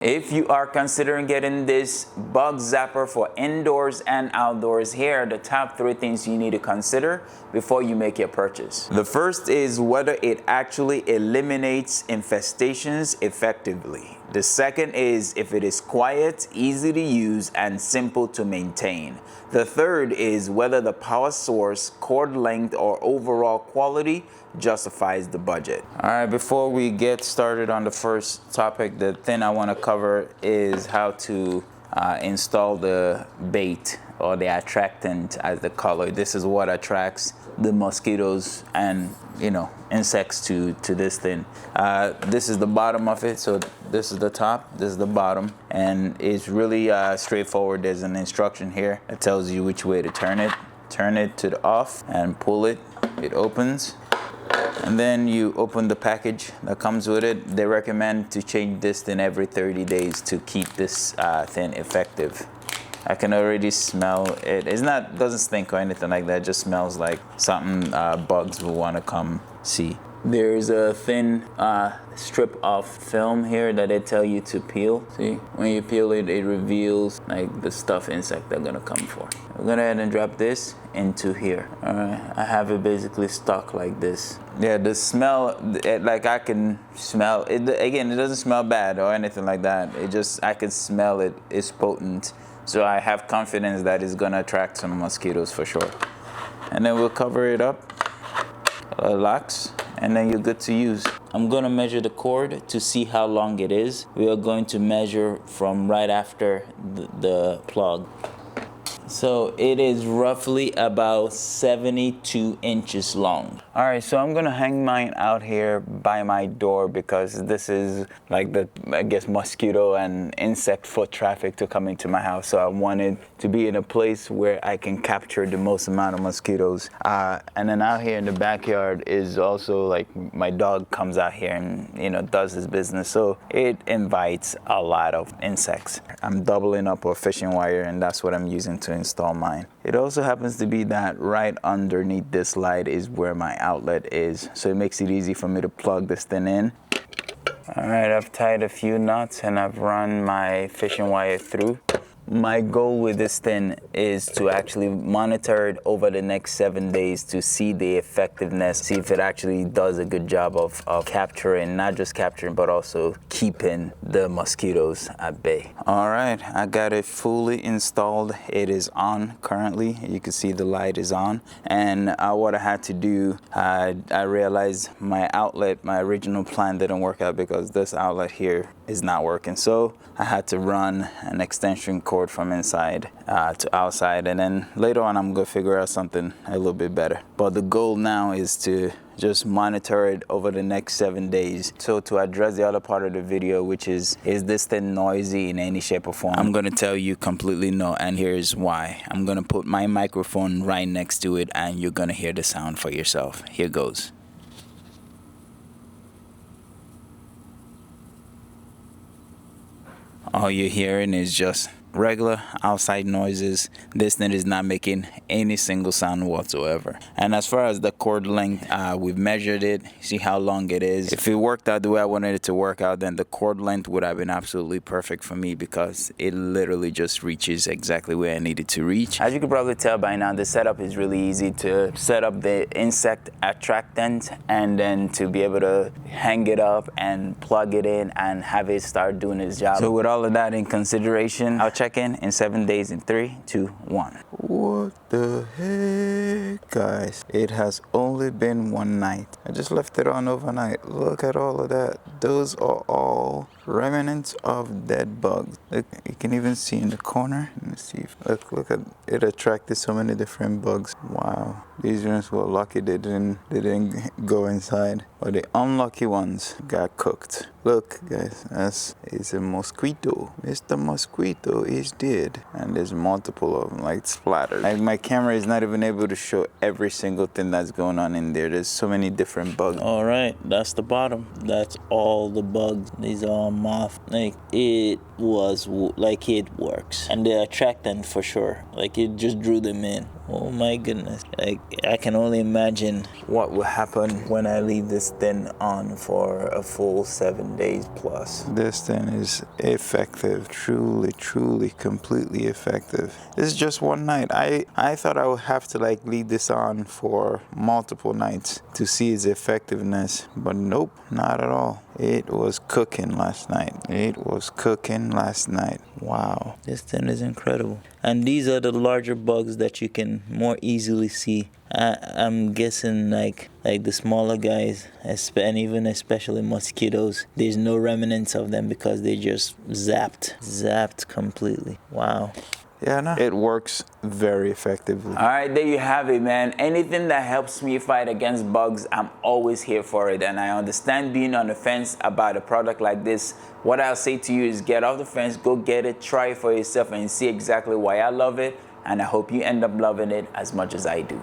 If you are considering getting this bug zapper for indoors and outdoors, here are the top 3 things you need to consider before you make your purchase. The first is whether it actually eliminates infestations effectively. The second is if it is quiet, easy to use, and simple to maintain. The third is whether the power source, cord length, or overall quality justifies the budget. All right, before we get started on the first topic, the thing I want to cover is how to install the bait or the attractant as the color. This is what attracts the mosquitoes and insects to this thing. This is the bottom of it, so this is the top, this is the bottom, and it's really straightforward. There's an instruction here that tells you which way to turn it. Turn it to the off and pull it. It opens. And then you open the package that comes with it. They recommend to change this thing every 30 days to keep this thing effective. I can already smell it. Doesn't stink or anything like that. It just smells like something bugs will want to come see. There's a thin strip of film here that they tell you to peel. See, when you peel it, it reveals like the stuff insect they're gonna come for. We're gonna go ahead and drop this into here. All right, I have it basically stuck like this. Yeah, the smell, like I can smell it. Again, it doesn't smell bad or anything like that. I can smell it. It's potent. So I have confidence that it's gonna attract some mosquitoes for sure. And then we'll cover it up. It locks. And then you're good to use. I'm gonna measure the cord to see how long it is. We are going to measure from right after the plug. So it is roughly about 72 inches long. All right, so I'm gonna hang mine out here by my door because this is like the, I guess, mosquito and insect foot traffic to come into my house. So I wanted to be in a place where I can capture the most amount of mosquitoes. And then out here in the backyard is also like my dog comes out here and does his business. So it invites a lot of insects. I'm doubling up a fishing wire, and that's what I'm using to install mine. It also happens to be that right underneath this light is where my outlet is, so it makes it easy for me to plug this thing in. All right, I've tied a few knots and I've run my fishing wire through. My goal with this thing is to actually monitor it over the next 7 days to see the effectiveness, see if it actually does a good job of capturing, not just capturing, but also keeping the mosquitoes at bay. All right, I got it fully installed. It is on currently. You can see the light is on. And what I had to do, I realized my outlet, my original plan didn't work out because this outlet here is not working. So I had to run an extension cord from inside to outside, and then later on I'm gonna figure out something a little bit better. But the goal now is to just monitor it over the next 7 days. So to address the other part of the video, which is this thing noisy in any shape or form, I'm gonna tell you completely no, and here's why. I'm gonna put my microphone right next to it and you're gonna hear the sound for yourself. Here goes. All you're hearing is just regular outside noises. This thing is not making any single sound whatsoever. And as far as the cord length, we've measured it, see how long it is. If it worked out the way I wanted it to work out, then the cord length would have been absolutely perfect for me because it literally just reaches exactly where I need it to reach. As you can probably tell by now, the setup is really easy to set up the insect attractant and then to be able to hang it up and plug it in and have it start doing its job. So with all of that in consideration, I'll check in 7 days in 3, 2, 1. What the heck, guys? It has only been 1 night. I just left it on overnight. Look at all of that. Those are all remnants of dead bugs. Look, you can even see in the corner. Let me see. Look at it. Attracted so many different bugs. Wow. These ones were lucky they didn't go inside. But the unlucky ones got cooked. Look, guys, that is a mosquito. Mr. Mosquito is dead. And there's multiple of them, like splattered. Like my camera is not even able to show every single thing that's going on in there. There's so many different bugs. All right, that's the bottom. That's all the bugs. These are all moth. Like it was like it works. And the attractant for sure. Like it just drew them in. Oh my goodness. I can only imagine what will happen when I leave this thing on for a full 7 days plus. This thing is effective, truly, completely effective. This is just one night. I thought I would have to like leave this on for multiple nights to see its effectiveness, but nope, not at all. It was cooking last night. Wow. this thing is incredible. And these are the larger bugs that you can more easily see. I'm guessing like the smaller guys, and even especially mosquitoes, there's no remnants of them because they just zapped completely. Wow. Yeah, no, it works very effectively. All right, there you have it, man. Anything that helps me fight against bugs, I'm always here for it. And I understand being on the fence about a product like this. What I'll say to you is get off the fence, go get it, try it for yourself, and see exactly why I love it. And I hope you end up loving it as much as I do.